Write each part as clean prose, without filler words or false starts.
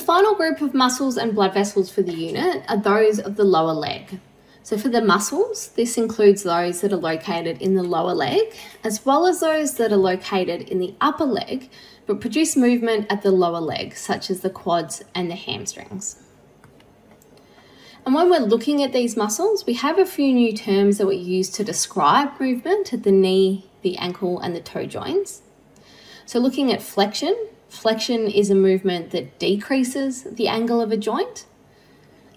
final group of muscles and blood vessels for the unit are those of the lower leg. So for the muscles, this includes those that are located in the lower leg, as well as those that are located in the upper leg, but produce movement at the lower leg, such as the quads and the hamstrings. And when we're looking at these muscles, we have a few new terms that we use to describe movement at the knee, the ankle, and the toe joints. So looking at flexion, flexion is a movement that decreases the angle of a joint.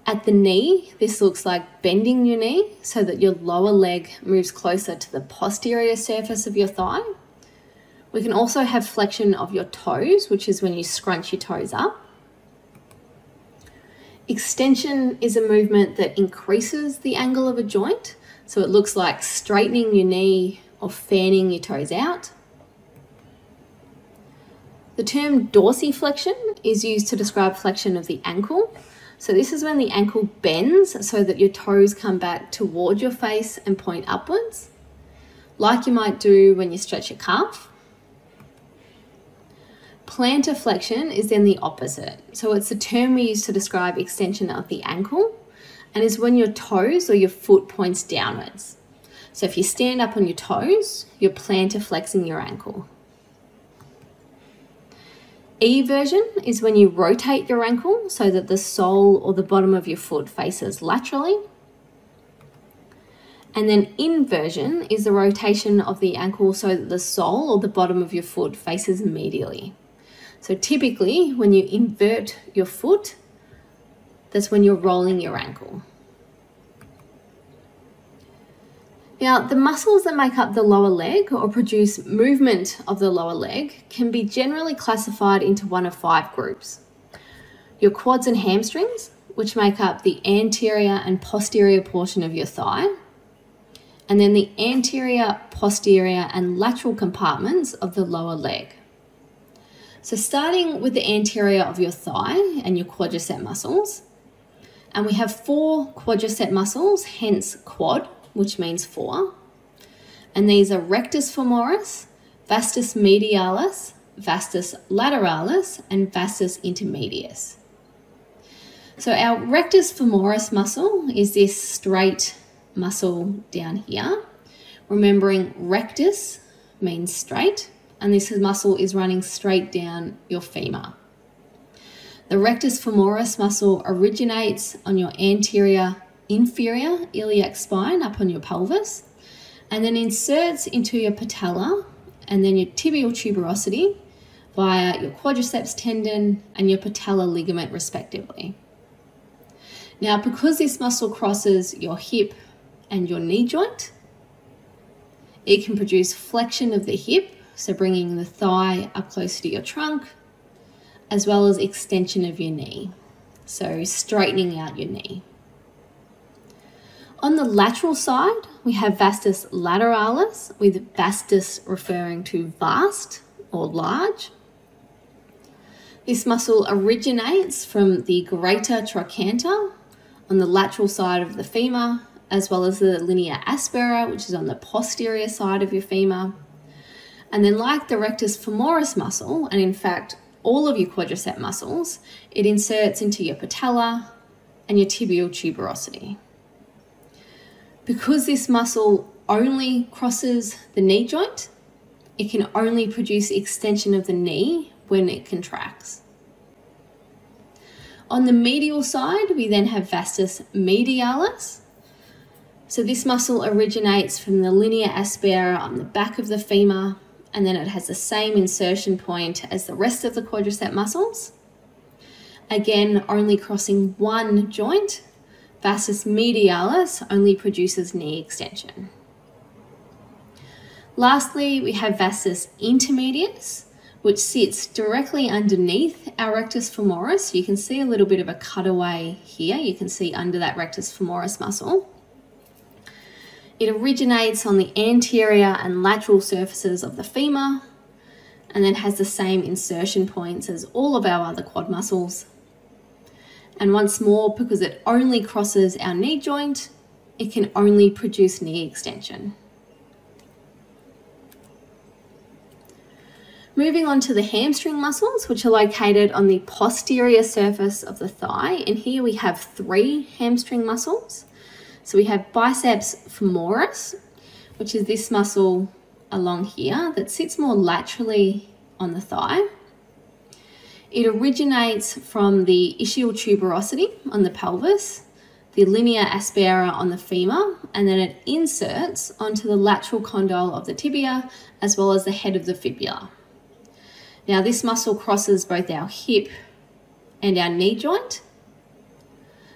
At the knee, this looks like bending your knee so that your lower leg moves closer to the posterior surface of your thigh. We can also have flexion of your toes, which is when you scrunch your toes up. Extension is a movement that increases the angle of a joint, so it looks like straightening your knee or fanning your toes out. The term dorsiflexion is used to describe flexion of the ankle. So this is when the ankle bends so that your toes come back toward your face and point upwards, like you might do when you stretch your calf. Plantar flexion is then the opposite. So it's the term we use to describe extension of the ankle and is when your toes or your foot points downwards. So if you stand up on your toes, you're plantar flexing your ankle. Eversion is when you rotate your ankle so that the sole or the bottom of your foot faces laterally. And then inversion is the rotation of the ankle so that the sole or the bottom of your foot faces medially. So typically when you invert your foot, that's when you're rolling your ankle. Now, the muscles that make up the lower leg or produce movement of the lower leg can be generally classified into one of 5 groups. Your quads and hamstrings, which make up the anterior and posterior portion of your thigh, and then the anterior, posterior, and lateral compartments of the lower leg. So starting with the anterior of your thigh and your quadricep muscles, and we have 4 quadricep muscles, hence quad, which means 4. And these are rectus femoris, vastus medialis, vastus lateralis, and vastus intermedius. So our rectus femoris muscle is this straight muscle down here. Remembering rectus means straight, and this muscle is running straight down your femur. The rectus femoris muscle originates on your anterior inferior iliac spine up on your pelvis, and then inserts into your patella and then your tibial tuberosity via your quadriceps tendon and your patella ligament respectively. Now, because this muscle crosses your hip and your knee joint, it can produce flexion of the hip, so bringing the thigh up closer to your trunk, as well as extension of your knee, so straightening out your knee. On the lateral side, we have vastus lateralis, with vastus referring to vast or large. This muscle originates from the greater trochanter on the lateral side of the femur, as well as the linea aspera, which is on the posterior side of your femur. And then like the rectus femoris muscle, and in fact all of your quadricep muscles, it inserts into your patella and your tibial tuberosity. Because this muscle only crosses the knee joint, it can only produce extension of the knee when it contracts. On the medial side, we then have vastus medialis. So this muscle originates from the linea aspera on the back of the femur, and then it has the same insertion point as the rest of the quadricep muscles. Again, only crossing one joint. Vastus medialis only produces knee extension. Lastly, we have vastus intermedius, which sits directly underneath our rectus femoris. You can see a little bit of a cutaway here. You can see under that rectus femoris muscle. It originates on the anterior and lateral surfaces of the femur, and then has the same insertion points as all of our other quad muscles. And once more, because it only crosses our knee joint, it can only produce knee extension. Moving on to the hamstring muscles, which are located on the posterior surface of the thigh. And here we have 3 hamstring muscles. So we have biceps femoris, which is this muscle along here that sits more laterally on the thigh. It originates from the ischial tuberosity on the pelvis, the linea aspera on the femur, and then it inserts onto the lateral condyle of the tibia as well as the head of the fibula. Now this muscle crosses both our hip and our knee joint.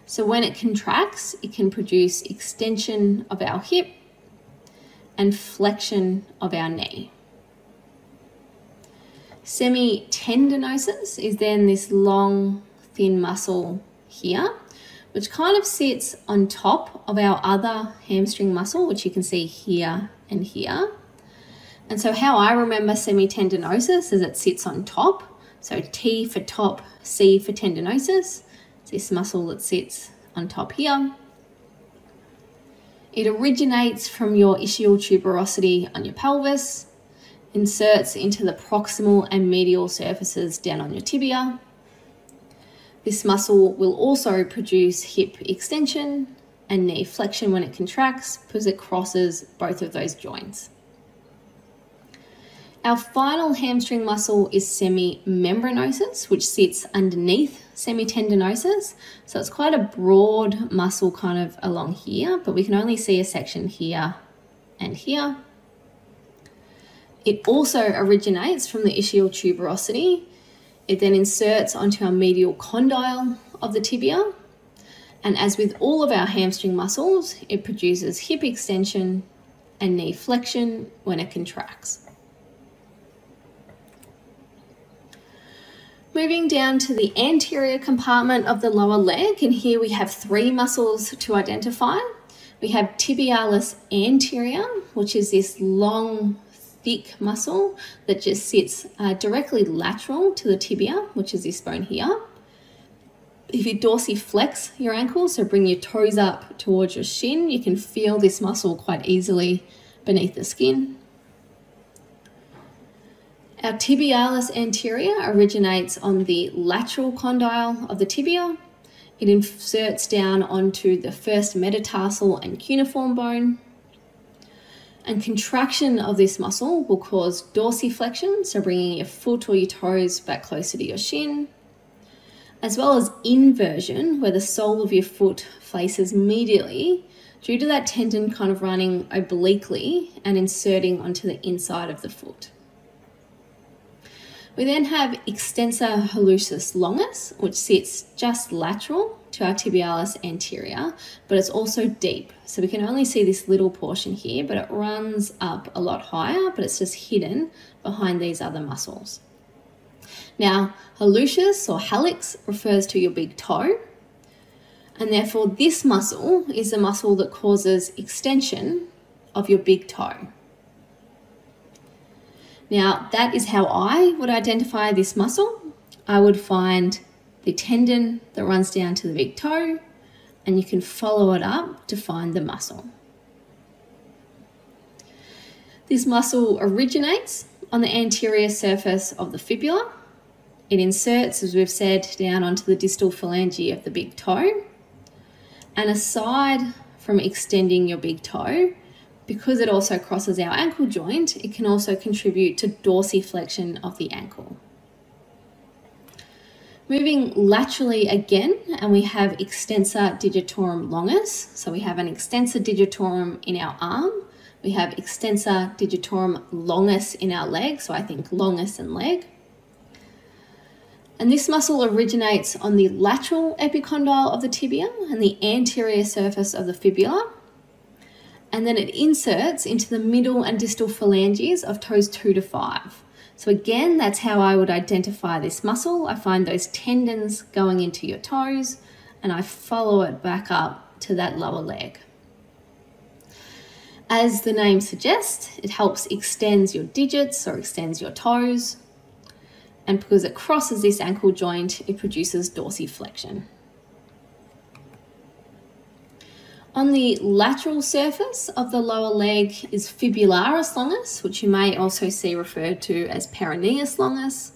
So when it contracts, it can produce extension of our hip and flexion of our knee. Semitendinosus is then this long, thin muscle here, which kind of sits on top of our other hamstring muscle, which you can see here and here. And so how I remember semitendinosus is it sits on top. So T for top, C for tendinosus. It's this muscle that sits on top here. It originates from your ischial tuberosity on your pelvis, inserts into the proximal and medial surfaces down on your tibia. This muscle will also produce hip extension and knee flexion when it contracts because it crosses both of those joints. Our final hamstring muscle is semimembranosus, which sits underneath semitendinosus. So it's quite a broad muscle kind of along here, but we can only see a section here and here. It also originates from the ischial tuberosity. It then inserts onto our medial condyle of the tibia. And as with all of our hamstring muscles, it produces hip extension and knee flexion when it contracts. Moving down to the anterior compartment of the lower leg, and here we have 3 muscles to identify. We have tibialis anterior, which is this long, thick muscle that just sits directly lateral to the tibia, which is this bone here. If you dorsiflex your ankle, so bring your toes up towards your shin, you can feel this muscle quite easily beneath the skin. Our tibialis anterior originates on the lateral condyle of the tibia. It inserts down onto the first metatarsal and cuneiform bone. And contraction of this muscle will cause dorsiflexion, so bringing your foot or your toes back closer to your shin, as well as inversion, where the sole of your foot faces medially due to that tendon kind of running obliquely and inserting onto the inside of the foot. We then have extensor hallucis longus, which sits just lateral to our tibialis anterior, but it's also deep. So we can only see this little portion here, but it runs up a lot higher, but it's just hidden behind these other muscles. Now, hallucis or hallux refers to your big toe, and therefore this muscle is the muscle that causes extension of your big toe. Now, that is how I would identify this muscle. I would find the tendon that runs down to the big toe, and you can follow it up to find the muscle. This muscle originates on the anterior surface of the fibula. It inserts, as we've said, down onto the distal phalange of the big toe. And aside from extending your big toe, because it also crosses our ankle joint, it can also contribute to dorsiflexion of the ankle. Moving laterally again, and we have extensor digitorum longus. So we have an extensor digitorum in our arm. We have extensor digitorum longus in our leg. So I think longus and leg. And this muscle originates on the lateral epicondyle of the tibia and the anterior surface of the fibula. And then it inserts into the middle and distal phalanges of toes 2 to 5. So again, that's how I would identify this muscle. I find those tendons going into your toes and I follow it back up to that lower leg. As the name suggests, it helps extends your digits or extends your toes. And because it crosses this ankle joint, it produces dorsiflexion. On the lateral surface of the lower leg is fibularis longus, which you may also see referred to as peroneus longus.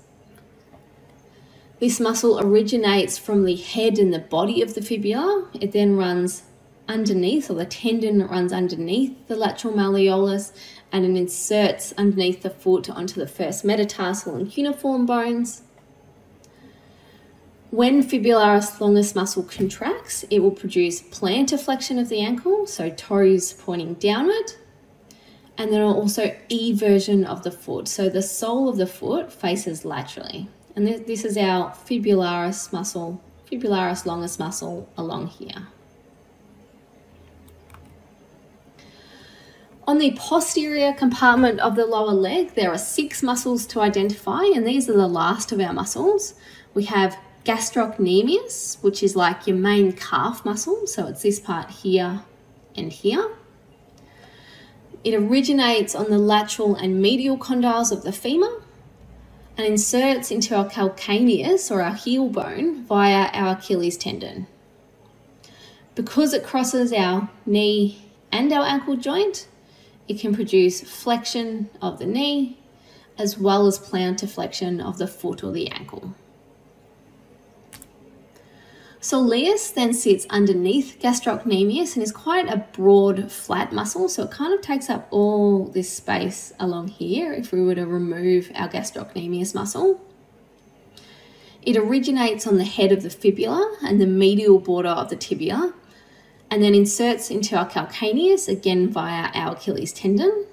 This muscle originates from the head and the body of the fibula. It then runs underneath, or the tendon runs underneath the lateral malleolus, and it inserts underneath the foot onto the first metatarsal and cuneiform bones. When fibularis longus muscle contracts, it will produce plantar flexion of the ankle, so toes pointing downward, and then also eversion of the foot, so the sole of the foot faces laterally. And this is our fibularis muscle, fibularis longus muscle along here. On the posterior compartment of the lower leg, there are 6 muscles to identify, and these are the last of our muscles. We have gastrocnemius, which is like your main calf muscle, so it's this part here and here. It originates on the lateral and medial condyles of the femur and inserts into our calcaneus, or our heel bone, via our Achilles tendon. Because it crosses our knee and our ankle joint, it can produce flexion of the knee as well as plantar flexion of the foot or the ankle. Soleus then sits underneath gastrocnemius and is quite a broad, flat muscle, so it kind of takes up all this space along here if we were to remove our gastrocnemius muscle. It originates on the head of the fibula and the medial border of the tibia, and then inserts into our calcaneus, again via our Achilles tendon.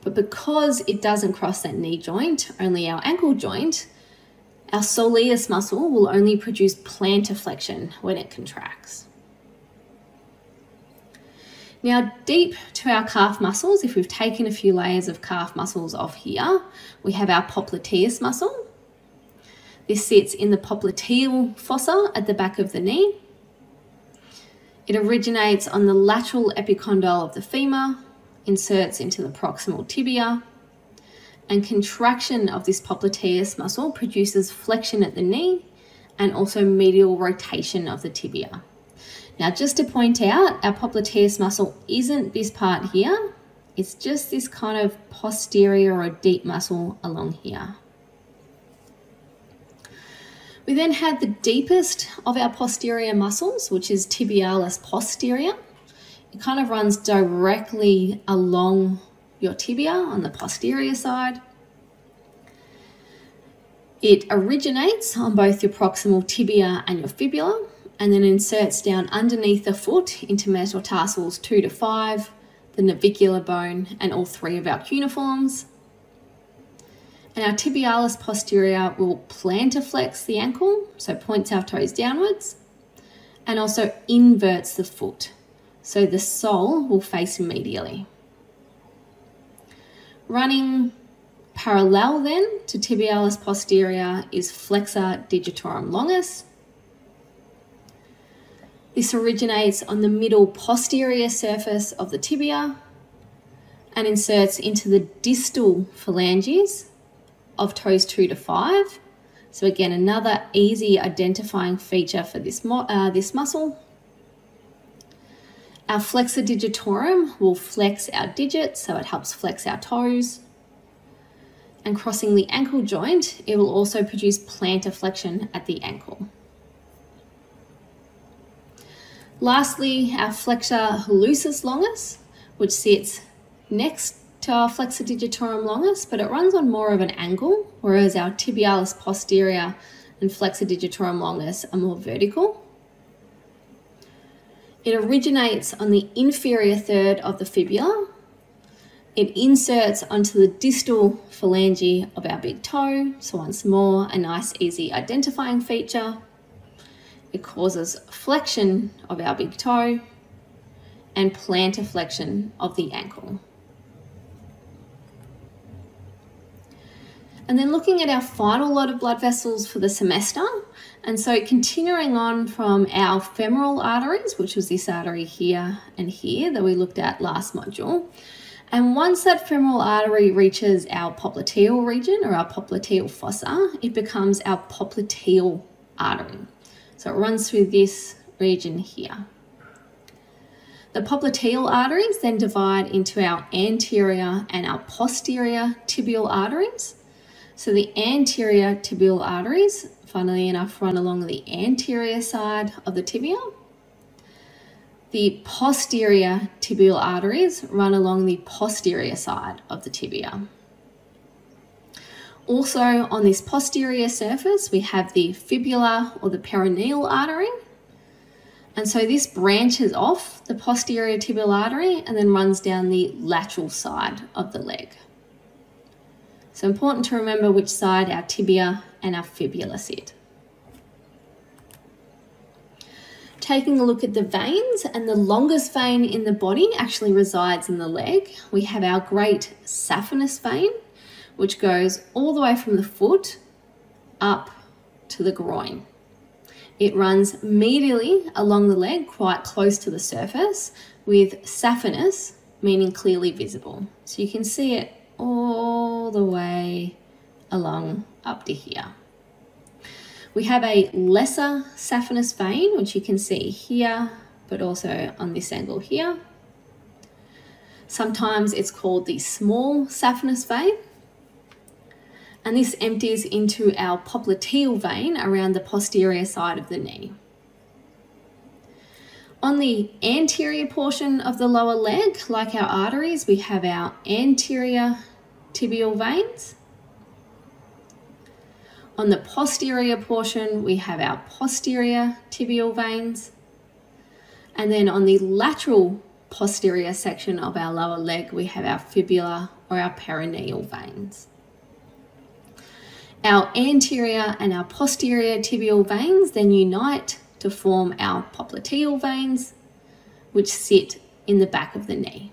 But because it doesn't cross that knee joint, only our ankle joint, our soleus muscle will only produce plantar flexion when it contracts. Now, deep to our calf muscles, if we've taken a few layers of calf muscles off here, we have our popliteus muscle. This sits in the popliteal fossa at the back of the knee. It originates on the lateral epicondyle of the femur, inserts into the proximal tibia, and contraction of this popliteus muscle produces flexion at the knee and also medial rotation of the tibia. Now, just to point out, our popliteus muscle isn't this part here, it's just this kind of posterior or deep muscle along here. We then have the deepest of our posterior muscles, which is tibialis posterior. It kind of runs directly along your tibia on the posterior side. It originates on both your proximal tibia and your fibula, and then inserts down underneath the foot into metatarsals 2 to 5, the navicular bone, and all 3 of our cuneiforms. And our tibialis posterior will plantar flex the ankle, so points our toes downwards, and also inverts the foot, so the sole will face medially. Running parallel then to tibialis posterior is flexor digitorum longus. This originates on the middle posterior surface of the tibia and inserts into the distal phalanges of toes 2 to 5. So again, another easy identifying feature for this muscle. Our flexor digitorum will flex our digits, so it helps flex our toes. And crossing the ankle joint, it will also produce plantar flexion at the ankle. Lastly, our flexor hallucis longus, which sits next to our flexor digitorum longus, but it runs on more of an angle, whereas our tibialis posterior and flexor digitorum longus are more vertical. It originates on the inferior third of the fibula. It inserts onto the distal phalange of our big toe, so once more, a nice easy identifying feature. It causes flexion of our big toe and plantar flexion of the ankle. And then looking at our final lot of blood vessels for the semester, and so continuing on from our femoral arteries, which was this artery here and here that we looked at last module. And once that femoral artery reaches our popliteal region or our popliteal fossa, it becomes our popliteal artery. So it runs through this region here. The popliteal arteries then divide into our anterior and our posterior tibial arteries. So the anterior tibial arteries, funnily enough, run along the anterior side of the tibia. The posterior tibial arteries run along the posterior side of the tibia. Also on this posterior surface, we have the fibula or the peroneal artery. And so this branches off the posterior tibial artery and then runs down the lateral side of the leg. So important to remember which side our tibia and our fibula sit. Taking a look at the veins, and the longest vein in the body actually resides in the leg. We have our great saphenous vein, which goes all the way from the foot up to the groin. It runs medially along the leg, quite close to the surface, with saphenous meaning clearly visible. So you can see it all the way along up to here. We have a lesser saphenous vein, which you can see here, but also on this angle here. Sometimes it's called the small saphenous vein. And this empties into our popliteal vein around the posterior side of the knee. On the anterior portion of the lower leg, like our arteries, we have our anterior tibial veins. On the posterior portion, we have our posterior tibial veins. And then on the lateral posterior section of our lower leg, we have our fibula or our peroneal veins. Our anterior and our posterior tibial veins then unite to form our popliteal veins, which sit in the back of the knee.